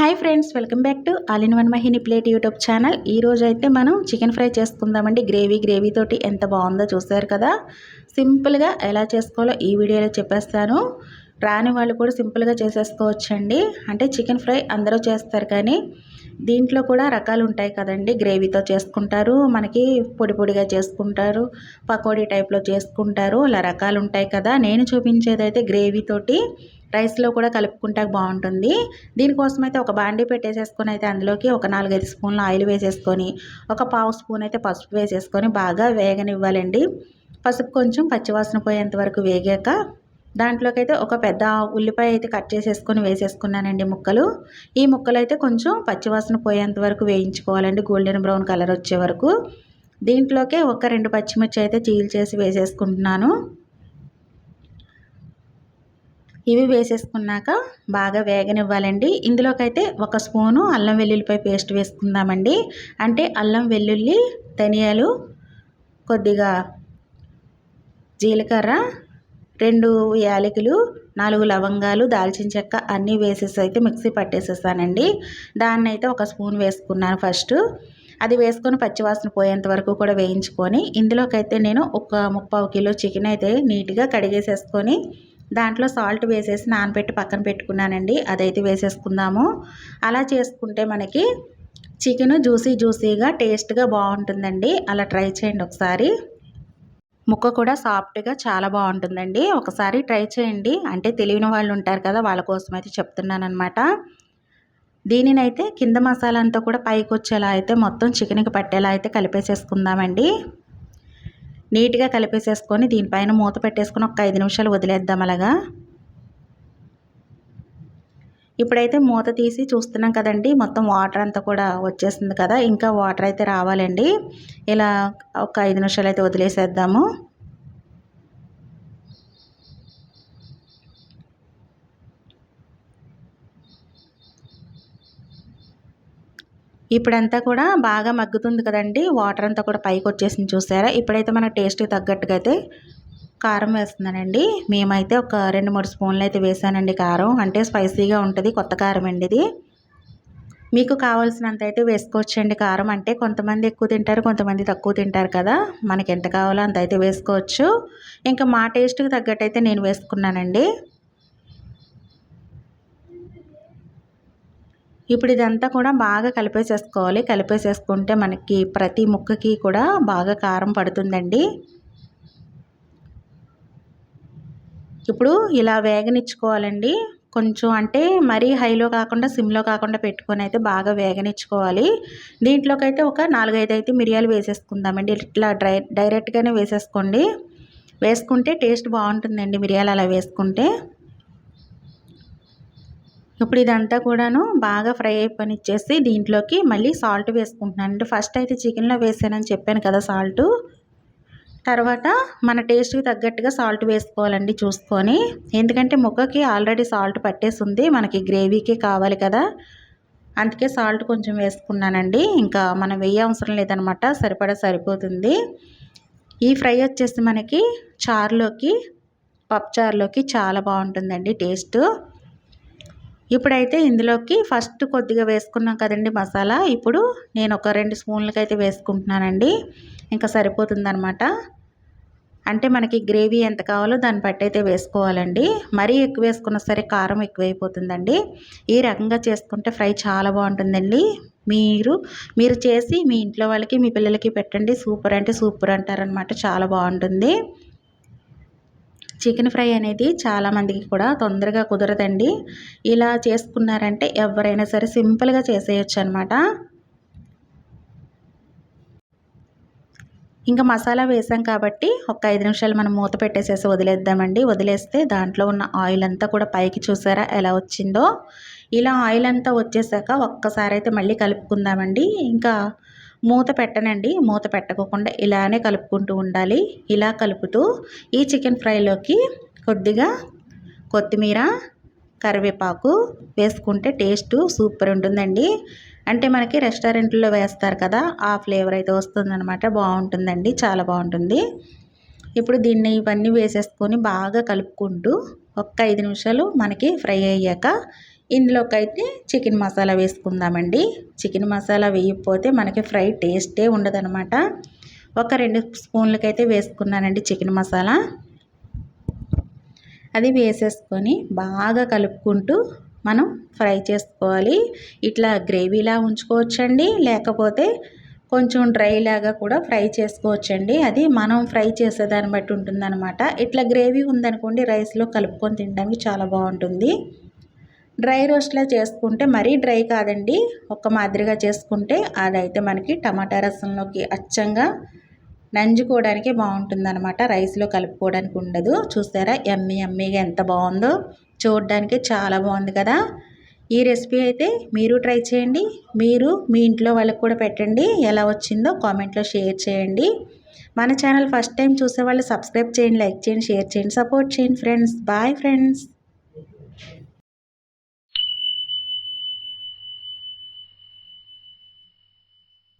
Hi friends, welcome back to all in one Mahini plate YouTube channel. ఈ రోజు అయితే మనం చికెన్ ఫ్రై చేసుకుందామండి. గ్రేవీ తోటి ఎంత బాగుందో చూసారు కదా. సింపుల్గా ఎలా చేసుకోవాలో ఈ వీడియోలో చెప్పేస్తాను. రాని వాళ్ళు కూడా సింపుల్గా చేసేసుకోవచ్చండి. అంటే చికెన్ ఫ్రై అందరూ చేస్తారు, కానీ దీంట్లో కూడా రకాలు ఉంటాయి కదండి. గ్రేవీతో చేసుకుంటారు, మనకి పొడి పొడిగా చేసుకుంటారు, పకోడీ టైప్లో చేసుకుంటారు, ఇలా రకాలు ఉంటాయి కదా. నేను చూపించేది అయితే గ్రేవీతోటి రైస్లో కూడా కలుపుకుంటే బాగుంటుంది. దీనికోసం అయితే ఒక బాండీ పెట్టేసేసుకొని అయితే అందులోకి ఒక 4-5 స్పూన్ల ఆయిల్ వేసేసుకొని ఒక పావు స్పూన్ అయితే పసుపు వేసేసుకొని బాగా వేగనివ్వాలండి. పసుపు కొంచెం పచ్చివాసన పోయేంత వరకు వేగాక దాంట్లోకి అయితే ఒక పెద్ద ఉల్లిపాయ అయితే కట్ చేసేసుకొని వేసేసుకున్నానండి ముక్కలు. ఈ ముక్కలు అయితే కొంచెం పచ్చివాసన పోయేంత వరకు వేయించుకోవాలండి, గోల్డెన్ బ్రౌన్ కలర్ వచ్చే వరకు. దీంట్లోకి ఒక 2 పచ్చిమిర్చి అయితే చీల్చేసి వేసేసుకుంటున్నాను. ఇవి వేసేసుకున్నాక బాగా వేగనివ్వాలండి. ఇందులోకైతే ఒక స్పూను అల్లం వెల్లుల్లిపాయ పేస్ట్ వేసుకుందామండి. అంటే అల్లం వెల్లుల్లి, ధనియాలు, కొద్దిగా జీలకర్ర, 2 యాలకులు, 4 లవంగాలు, దాల్చిన చెక్క అన్నీ వేసేసి అయితే మిక్సీ పట్టేసేసానండి. దాన్ని అయితే ఒక స్పూన్ వేసుకున్నాను ఫస్ట్. అది వేసుకొని పచ్చివాసన పోయేంత వరకు కూడా వేయించుకొని ఇందులోకైతే నేను ఒక 3/4 కిలో చికెన్ అయితే నీట్గా కడిగేసేసుకొని దాంట్లో సాల్ట్ వేసేసి నానబెట్టి పక్కన పెట్టుకున్నానండి. అదైతే వేసేసుకుందాము. అలా చేసుకుంటే మనకి చికెన్ జ్యూసీగా టేస్ట్గా బాగుంటుందండి. అలా ట్రై చేయండి ఒకసారి. ముక్క కూడా సాఫ్ట్గా చాలా బాగుంటుందండి. ఒకసారి ట్రై చేయండి. అంటే తెలియని వాళ్ళు ఉంటారు కదా, వాళ్ళ కోసం అయితే చెప్తున్నాను అనమాట. దీనినైతే కింద మసాలా అంతా కూడా పైకి వచ్చేలా అయితే మొత్తం చికెన్కి పట్టేలా అయితే కలిపేసేసుకుందామండి. నీట్గా కలిపేసేసుకొని దీనిపైన మూత పెట్టేసుకొని ఒక 5 నిమిషాలు వదిలేద్దాం అలాగా. ఇప్పుడైతే మూత తీసి చూస్తున్నాం కదండి, మొత్తం వాటర్ అంతా కూడా వచ్చేసింది కదా. ఇంకా వాటర్ అయితే రావాలండి. ఇలా ఒక 5 నిమిషాలు అయితే వదిలేసేద్దాము. ఇప్పుడంతా కూడా బాగా మగ్గుతుంది కదండి, వాటర్ అంతా కూడా పైకి వచ్చేసింది చూసారా. ఇప్పుడైతే మన టేస్ట్కి తగ్గట్టుగా అయితే కారం వేస్తున్నానండి. మేమైతే ఒక 2-3 స్పూన్లు అయితే వేసానండి కారం. అంటే స్పైసీగా ఉంటుంది, కొత్త కారం అండి ఇది. మీకు కావాల్సినంత అయితే వేసుకోవచ్చండి కారం. అంటే కొంతమంది ఎక్కువ తింటారు, కొంతమంది తక్కువ తింటారు కదా. మనకి ఎంత కావాలో అంత అయితే వేసుకోవచ్చు. ఇంకా మా టేస్ట్కి తగ్గట్టు అయితే నేను వేసుకున్నానండి. ఇప్పుడు ఇదంతా కూడా బాగా కలిపేసేసుకోవాలి. కలిపేసేసుకుంటే మనకి ప్రతి ముక్కకి కూడా బాగా కారం పడుతుందండి. ఇప్పుడు ఇలా వేగనిచ్చుకోవాలండి. కొంచెం అంటే మరీ హైలో కాకుండా సిమ్లో కాకుండా పెట్టుకొని అయితే బాగా వేగనిచ్చుకోవాలి. దీంట్లోకైతే ఒక 4-5 అయితే మిరియాలు వేసేసుకుందామండి. ఇట్లా డైరెక్ట్గానే వేసేసుకోండి. వేసుకుంటే టేస్ట్ బాగుంటుందండి మిరియాలు అలా వేసుకుంటే. ఇప్పుడు ఇదంతా కూడాను బాగా ఫ్రై అయిపోనిచ్చేసి దీంట్లోకి మళ్ళీ సాల్ట్ వేసుకుంటున్నాను. అంటే ఫస్ట్ అయితే చికెన్లో వేసానని చెప్పాను కదా సాల్టు. తర్వాత మన టేస్ట్కి తగ్గట్టుగా సాల్ట్ వేసుకోవాలండి చూసుకొని. ఎందుకంటే ముక్కకి ఆల్రెడీ సాల్ట్ పట్టేసింది, మనకి గ్రేవీకి కావాలి కదా. అందుకే సాల్ట్ కొంచెం వేసుకున్నానండి. ఇంకా మనం వేయ అవసరం లేదనమాట, సరిపోతుంది. ఈ ఫ్రై వచ్చేసి మనకి చారులోకి, పప్పుచారులోకి చాలా బాగుంటుందండి టేస్ట్. ఇప్పుడైతే ఇందులోకి ఫస్ట్ కొద్దిగా వేసుకున్నాం కదండి మసాలా. ఇప్పుడు నేను ఒక 2 స్పూన్లకి అయితే వేసుకుంటున్నానండి. ఇంకా సరిపోతుందనమాట. అంటే మనకి గ్రేవీ ఎంత కావాలో దాన్ని బట్టి అయితే వేసుకోవాలండి. మరీ ఎక్కువ వేసుకున్నా సరే కారం ఎక్కువైపోతుందండి. ఈ రకంగా చేసుకుంటే ఫ్రై చాలా బాగుంటుందండి. మీరు చేసి మీ ఇంట్లో వాళ్ళకి, మీ పిల్లలకి పెట్టండి. సూపర్ అంటే సూపర్ అంటారనమాట. చాలా బాగుంటుంది. చికెన్ ఫ్రై అనేది చాలామందికి కూడా తొందరగా కుదరదండి. ఇలా చేసుకున్నారంటే ఎవరైనా సరే సింపుల్గా చేసేయచ్చు అనమాట. ఇంకా మసాలా వేసాం కాబట్టి ఒక 5 నిమిషాలు మనం మూత పెట్టేసేసి వదిలేద్దామండి. వదిలేస్తే దాంట్లో ఉన్న ఆయిల్ అంతా కూడా పైకి చూసారా ఎలా వచ్చిందో. ఇలా ఆయిల్ అంతా వచ్చేసాక ఒక్కసారి అయితే మళ్ళీ కలుపుకుందామండి. ఇంకా మూత పెట్టనండి, మూత పెట్టకుండా ఇలానే కలుపుకుంటూ ఉండాలి. ఇలా కలుపుతూ ఈ చికెన్ ఫ్రైలోకి కొద్దిగా కొత్తిమీర, కరివేపాకు వేసుకుంటే టేస్ట్ సూపర్ ఉంటుందండి. అంటే మనకి రెస్టారెంట్లో వేస్తారు కదా, ఆ ఫ్లేవర్ అయితే వస్తుందన్నమాట. బాగుంటుందండి, చాలా బాగుంటుంది. ఇప్పుడు దీన్ని ఇవన్నీ వేసేసుకొని బాగా కలుపుకుంటూ ఒక్క 5 నిమిషాలు మనకి ఫ్రై అయ్యాక ఇందులోకైతే చికెన్ మసాలా వేసుకుందామండి. చికెన్ మసాలా వేయకపోతే మనకి ఫ్రై టేస్టే ఉండదనమాట. ఒక 2 స్పూన్లకైతే వేసుకున్నానండి చికెన్ మసాలా. అది వేసేసుకొని బాగా కలుపుకుంటూ మనం ఫ్రై చేసుకోవాలి. ఇట్లా గ్రేవీలా ఉంచుకోవచ్చండి, లేకపోతే కొంచెం డ్రై లాగా కూడా ఫ్రై చేసుకోవచ్చండి. అది మనం ఫ్రై చేసేదాన్ని బట్టి ఉంటుందన్నమాట. ఇట్లా గ్రేవీ ఉందనుకోండి రైస్లో కలుపుకొని తినడానికి చాలా బాగుంటుంది. డ్రై రోస్ట్లా చేసుకుంటే మరీ డ్రై కాదండి, ఒక మాదిరిగా చేసుకుంటే అదైతే మనకి టమాటా రసంలోకి అచ్చంగా నంజుకోవడానికి బాగుంటుందన్నమాట. రైస్లో కలుపుకోవడానికి ఉండదు. చూసారా యమ్మీ యమ్మీగా ఎంత బాగుందో, చూడడానికి చాలా బాగుంది కదా. ఈ రెసిపీ అయితే మీరు ట్రై చేయండి. మీరు మీ ఇంట్లో వాళ్ళకి కూడా పెట్టండి. ఎలా వచ్చిందో కామెంట్లో షేర్ చేయండి. మన ఛానల్ ఫస్ట్ టైం చూసే వాళ్ళు సబ్స్క్రైబ్ చేయండి, లైక్ చేయండి, షేర్ చేయండి, సపోర్ట్ చేయండి ఫ్రెండ్స్. Bye friends.